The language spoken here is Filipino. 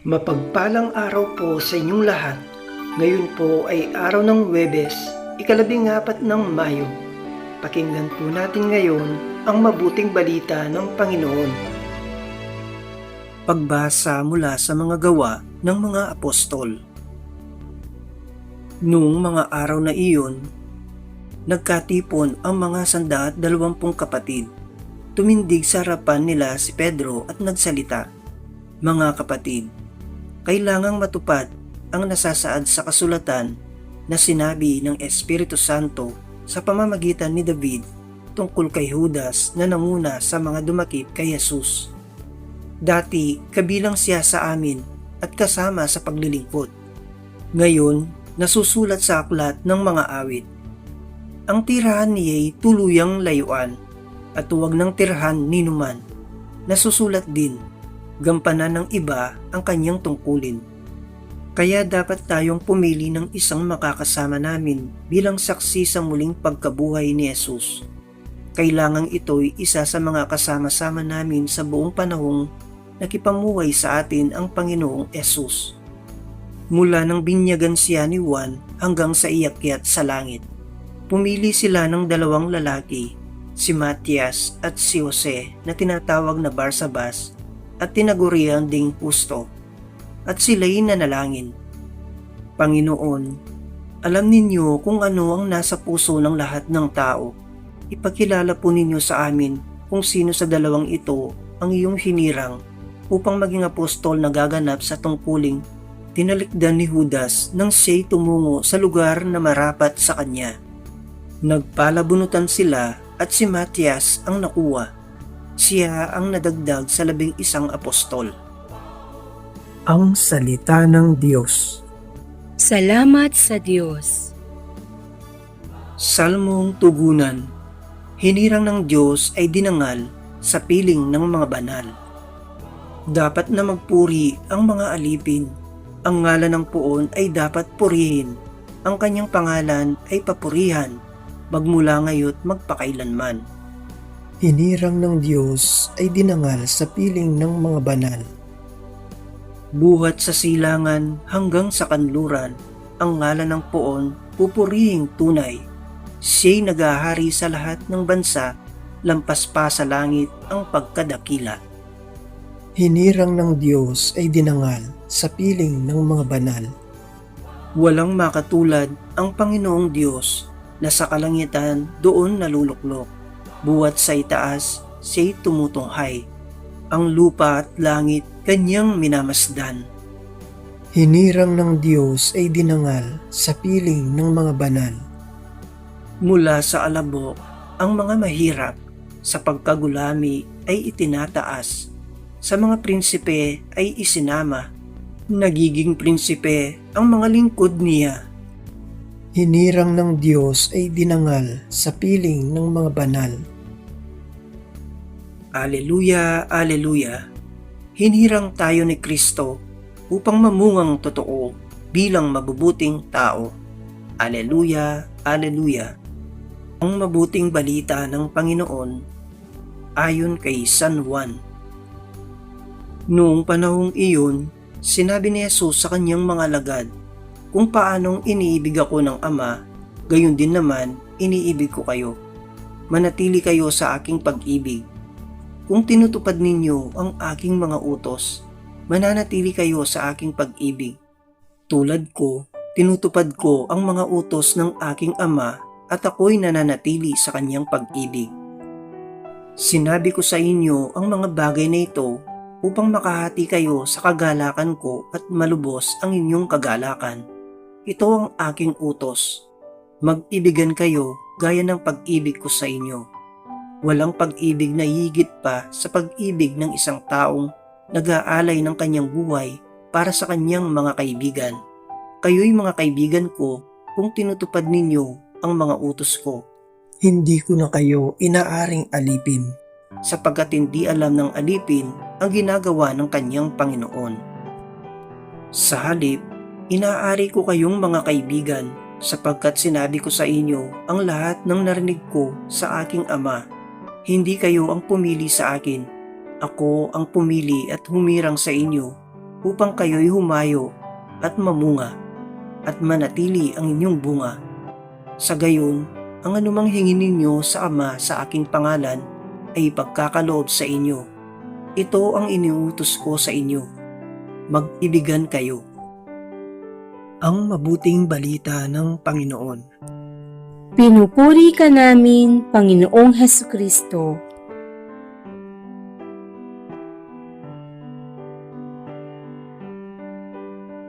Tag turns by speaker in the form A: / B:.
A: Mapagpalang araw po sa inyong lahat. Ngayon po ay araw ng Huwebes, ika-14 ng Mayo. Pakinggan po natin ngayon ang mabuting balita ng Panginoon. Pagbasa mula sa mga gawa ng mga apostol. Noong mga araw na iyon, nagkatipon ang mga 120 kapatid. Tumindig sa harapan nila si Pedro at nagsalita, "Mga kapatid, kailangang matupad ang nasasaad sa kasulatan na sinabi ng Espiritu Santo sa pamamagitan ni David tungkol kay Judas na nanguna sa mga dumakip kay Jesus. Dati kabilang siya sa amin at kasama sa paglilingkod. Ngayon, nasusulat sa aklat ng mga awit. Ang tirahan niya'y tuluyang layuan at huwag ng tirahan ninuman. Nasusulat din, gampanan ng iba ang kanyang tungkulin. Kaya dapat tayong pumili ng isang makakasama namin bilang saksi sa muling pagkabuhay ni Jesus. Kailangang ito'y isa sa mga kasama-sama namin sa buong panahong nakipamuhay sa atin ang Panginoong Jesus. Mula nang binyagan siya ni Juan hanggang sa iakyat sa langit, pumili sila ng 2 lalaki, si Matias at si Jose na tinatawag na Barsabas at tinagurian ding Justo, at sila'y nanalangin. Panginoon, alam ninyo kung ano ang nasa puso ng lahat ng tao. Ipakilala po ninyo sa amin kung sino sa 2 ito ang iyong hinirang upang maging apostol na gaganap sa tungkuling tinalikdan ni Judas nang siya'y tumungo sa lugar na marapat sa kanya." Nagpalabunutan sila at si Matias ang nakuha. Siya ang nadagdag sa 11 apostol. Ang salita ng Diyos.
B: Salamat sa Diyos.
A: Salmong tugunan. Hinirang ng Diyos ay dinangal sa piling ng mga banal. Dapat na magpuri ang mga alipin. Ang ngalan ng Poon ay dapat purihin. Ang kanyang pangalan ay papurihan, magmula ngayo't magpakailanman. Hinirang ng Diyos ay dinangal sa piling ng mga banal. Buhat sa silangan hanggang sa kanluran, ang ngalan ng Poon pupurihing tunay. Siya'y nagahari sa lahat ng bansa, lampas pa sa langit ang pagkadakila. Hinirang ng Diyos ay dinangal sa piling ng mga banal. Walang makatulad ang Panginoong Diyos na sa kalangitan doon naluluklok. Buhat sa itaas, siya'y tumutunghay. Ang lupa at langit kanyang minamasdan. Hinirang ng Diyos ay dinangal sa piling ng mga banal. Mula sa alabok, ang mga mahirap sa pagkagulami ay itinataas. Sa mga prinsipe ay isinama. Nagiging prinsipe ang mga lingkod niya. Hinirang ng Diyos ay dinangal sa piling ng mga banal. Aleluya, aleluya. Hinirang tayo ni Kristo upang mamungang totoo bilang mabubuting tao. Aleluya, aleluya. Ang mabuting balita ng Panginoon ayon kay San Juan. Noong panahong iyon, sinabi ni Jesus sa kanyang mga alagad, "Kung paanong iniibig ako ng Ama, gayon din naman iniibig ko kayo. Manatili kayo sa aking pag-ibig. Kung tinutupad ninyo ang aking mga utos, mananatili kayo sa aking pag-ibig. Tulad ko, tinutupad ko ang mga utos ng aking Ama at ako'y nananatili sa kanyang pag-ibig. Sinabi ko sa inyo ang mga bagay na ito upang makahati kayo sa kagalakan ko at malubos ang inyong kagalakan. Ito ang aking utos. Mag-ibigan kayo gaya ng pag-ibig ko sa inyo. Walang pag-ibig na higit pa sa pag-ibig ng isang taong nag-aalay ng kanyang buhay para sa kanyang mga kaibigan. Kayo'y mga kaibigan ko kung tinutupad ninyo ang mga utos ko. Hindi ko na kayo inaaring alipin, sapagkat hindi alam ng alipin ang ginagawa ng kanyang Panginoon. Sa halip, inaari ko kayong mga kaibigan sapagkat sinabi ko sa inyo ang lahat ng narinig ko sa aking Ama. Hindi kayo ang pumili sa akin. Ako ang pumili at humirang sa inyo upang kayo'y humayo at mamunga at manatili ang inyong bunga. Sa gayon, ang anumang hingin ninyo sa Ama sa aking pangalan ay ipagkakaloob sa inyo. Ito ang iniutos ko sa inyo. Mag-ibigan kayo. Ang mabuting balita ng Panginoon.
B: Pinupuri ka namin, Panginoong Hesukristo.